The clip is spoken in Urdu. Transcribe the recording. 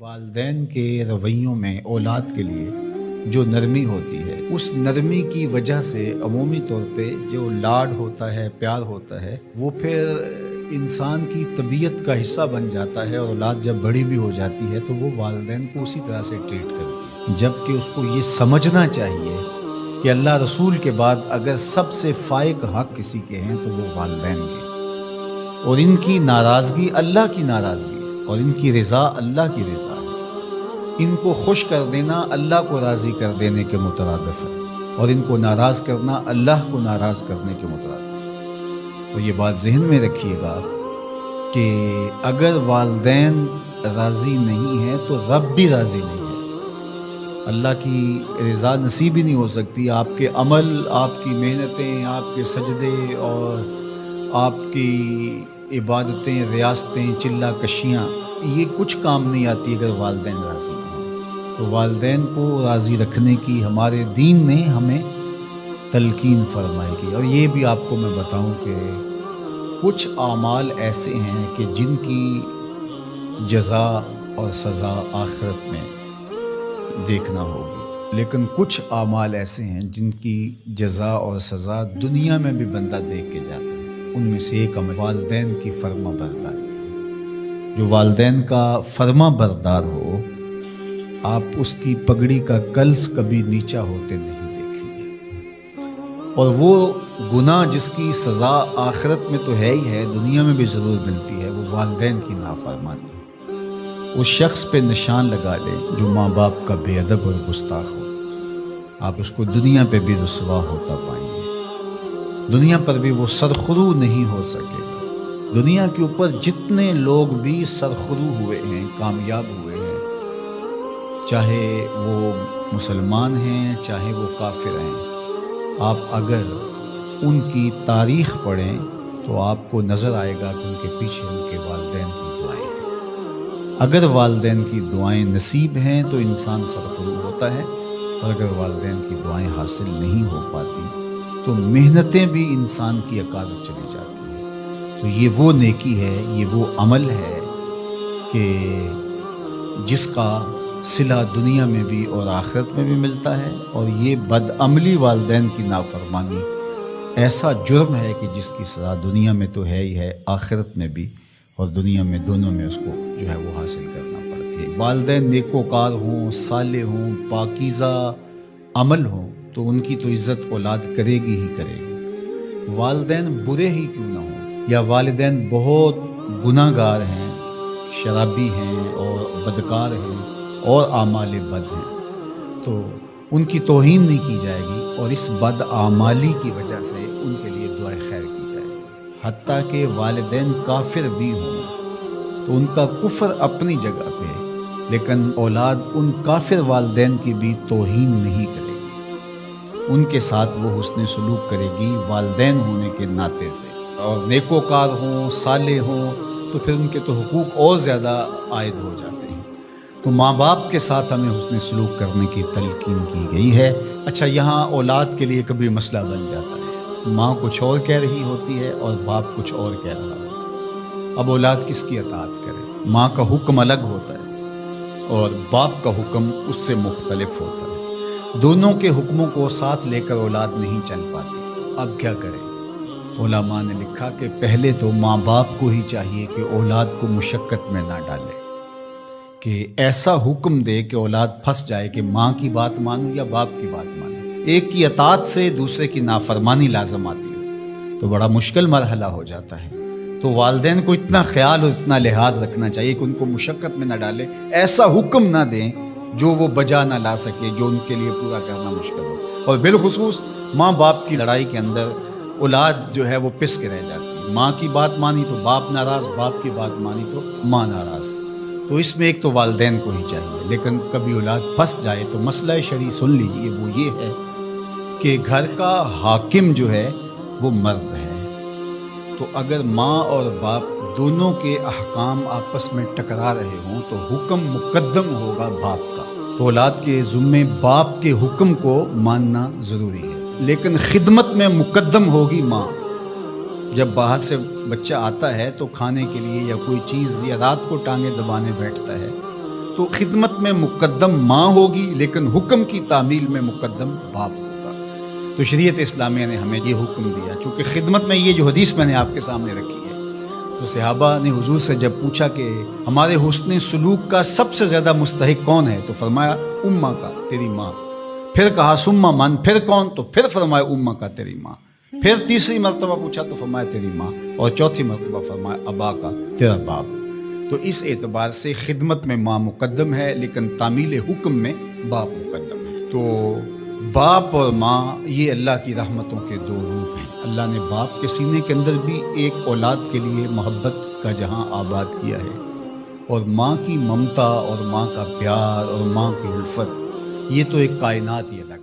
والدین کے رویوں میں اولاد کے لیے جو نرمی ہوتی ہے، اس نرمی کی وجہ سے عمومی طور پہ جو لاڈ ہوتا ہے، پیار ہوتا ہے، وہ پھر انسان کی طبیعت کا حصہ بن جاتا ہے، اور اولاد جب بڑی بھی ہو جاتی ہے تو وہ والدین کو اسی طرح سے ٹریٹ کرتی ہے، جبکہ اس کو یہ سمجھنا چاہیے کہ اللہ رسول کے بعد اگر سب سے فائق حق کسی کے ہیں تو وہ والدین کے، اور ان کی ناراضگی اللہ کی ناراضگی ہے، اور ان کی رضا اللہ کی رضا ہے۔ ان کو خوش کر دینا اللہ کو راضی کر دینے کے مترادف ہے، اور ان کو ناراض کرنا اللہ کو ناراض کرنے کے مترادف ہے۔ اور یہ بات ذہن میں رکھیے گا کہ اگر والدین راضی نہیں ہیں تو رب بھی راضی نہیں ہے۔ اللہ کی رضا نصیب ہی نہیں ہو سکتی، آپ کے عمل، آپ کی محنتیں، آپ کے سجدے اور آپ کی عبادتیں، ریاستیں، چلہ کشیاں، یہ کچھ کام نہیں آتی اگر والدین راضی ہیں۔ تو والدین کو راضی رکھنے کی ہمارے دین نے ہمیں تلقین فرمائی کی۔ اور یہ بھی آپ کو میں بتاؤں کہ کچھ اعمال ایسے ہیں کہ جن کی جزا اور سزا آخرت میں دیکھنا ہوگی، لیکن کچھ اعمال ایسے ہیں جن کی جزا اور سزا دنیا میں بھی بندہ دیکھ کے جاتا ہے۔ ان میں سے ایک عمل والدین کی فرما برداری ہے۔ جو والدین کا فرما بردار ہو، آپ اس کی پگڑی کا کلس کبھی نیچا ہوتے نہیں دیکھیں گے، اور وہ گناہ جس کی سزا آخرت میں تو ہے ہی ہے، دنیا میں بھی ضرور ملتی ہے، وہ والدین کی نافرمانی۔ اس شخص پہ نشان لگا لے جو ماں باپ کا بے ادب اور گستاخ ہو، آپ اس کو دنیا پہ بھی رسوا ہوتا پائیں گے، دنیا پر بھی وہ سرخرو نہیں ہو سکے گا۔ دنیا کے اوپر جتنے لوگ بھی سرخرو ہوئے ہیں، کامیاب ہوئے ہیں، چاہے وہ مسلمان ہیں چاہے وہ کافر ہیں، آپ اگر ان کی تاریخ پڑھیں تو آپ کو نظر آئے گا کہ ان کے پیچھے ان کے والدین کی دعائیں ہیں۔ اگر والدین کی دعائیں نصیب ہیں تو انسان سرخرو ہوتا ہے، اور اگر والدین کی دعائیں حاصل نہیں ہو پاتی تو محنتیں بھی انسان کی عکاس چلی جاتی ہیں۔ تو یہ وہ نیکی ہے، یہ وہ عمل ہے کہ جس کا صلہ دنیا میں بھی اور آخرت میں بھی ملتا ہے، اور یہ بدعملی والدین کی نافرمانی ایسا جرم ہے کہ جس کی سزا دنیا میں تو ہے ہی ہے، آخرت میں بھی، اور دنیا میں دونوں میں اس کو جو ہے وہ حاصل کرنا پڑتی ہے۔ والدین نیکوکار ہوں، صالح ہوں، پاکیزہ عمل ہوں تو ان کی تو عزت اولاد کرے گی ہی کرے گی، والدین برے ہی کیوں نہ ہوں، یا والدین بہت گناہ گار ہیں، شرابی ہیں اور بدکار ہیں اور اعمال بد ہیں، تو ان کی توہین نہیں کی جائے گی، اور اس بد اعمالی کی وجہ سے ان کے لیے دعائے خیر کی جائے گی۔ حتیٰ کہ والدین کافر بھی ہوں تو ان کا کفر اپنی جگہ پہ ہے، لیکن اولاد ان کافر والدین کی بھی توہین نہیں کرے گی، ان کے ساتھ وہ حسن سلوک کرے گی والدین ہونے کے ناطے سے، اور نیکوکار ہوں، صالح ہوں تو پھر ان کے تو حقوق اور زیادہ عائد ہو جاتے ہیں۔ تو ماں باپ کے ساتھ ہمیں حسن سلوک کرنے کی تلقین کی گئی ہے۔ اچھا، یہاں اولاد کے لیے کبھی مسئلہ بن جاتا ہے، ماں کچھ اور کہہ رہی ہوتی ہے اور باپ کچھ اور کہہ رہا ہوتا ہے، اب اولاد کس کی اطاعت کرے؟ ماں کا حکم الگ ہوتا ہے اور باپ کا حکم اس سے مختلف ہوتا ہے، دونوں کے حکموں کو ساتھ لے کر اولاد نہیں چل پاتی۔ اب کیا کریں؟ علماء نے لکھا کہ پہلے تو ماں باپ کو ہی چاہیے کہ اولاد کو مشقت میں نہ ڈالے، کہ ایسا حکم دے کہ اولاد پھنس جائے کہ ماں کی بات مانو یا باپ کی بات مانو، ایک کی اطاعت سے دوسرے کی نافرمانی لازم آتی ہے تو بڑا مشکل مرحلہ ہو جاتا ہے۔ تو والدین کو اتنا خیال اور اتنا لحاظ رکھنا چاہیے کہ ان کو مشقت میں نہ ڈالے، ایسا حکم نہ دیں جو وہ بجا نہ لا سکے، جو ان کے لیے پورا کرنا مشکل ہو۔ اور بالخصوص ماں باپ کی لڑائی کے اندر اولاد جو ہے وہ پس کے رہ جاتی ہے، ماں کی بات مانی تو باپ ناراض، باپ کی بات مانی تو ماں ناراض۔ تو اس میں ایک تو والدین کو ہی چاہیے، لیکن کبھی اولاد پھنس جائے تو مسئلہ شرعی سن لیجیے، وہ یہ ہے کہ گھر کا حاکم جو ہے وہ مرد ہے، تو اگر ماں اور باپ دونوں کے احکام آپس میں ٹکرا رہے ہوں تو حکم مقدم ہوگا باپ کا، تو اولاد کے ذمے باپ کے حکم کو ماننا ضروری ہے، لیکن خدمت میں مقدم ہوگی ماں۔ جب باہر سے بچہ آتا ہے تو کھانے کے لیے یا کوئی چیز یا رات کو ٹانگیں دبانے بیٹھتا ہے تو خدمت میں مقدم ماں ہوگی، لیکن حکم کی تعمیل میں مقدم باپ ہوگا۔ تو شریعت اسلامیہ نے ہمیں یہ حکم دیا، چونکہ خدمت میں یہ جو حدیث میں نے آپ کے سامنے رکھی ہے، تو صحابہ نے حضور سے جب پوچھا کہ ہمارے حسن سلوک کا سب سے زیادہ مستحق کون ہے، تو فرمایا اماں کا، تیری ماں۔ پھر کہا ثم من، پھر کون، تو پھر فرمایا اماں کا، تیری ماں۔ پھر تیسری مرتبہ پوچھا تو فرمایا تیری ماں، اور چوتھی مرتبہ فرمایا ابا کا، تیرا باپ۔ تو اس اعتبار سے خدمت میں ماں مقدم ہے، لیکن تعمیل حکم میں باپ مقدم ہے۔ تو باپ اور ماں یہ اللہ کی رحمتوں کے دو روپ ہیں۔ اللہ نے باپ کے سینے کے اندر بھی ایک اولاد کے لیے محبت کا جہاں آباد کیا ہے، اور ماں کی ممتا اور ماں کا پیار اور ماں کی الفت، یہ تو ایک کائنات ہی الگ ہے۔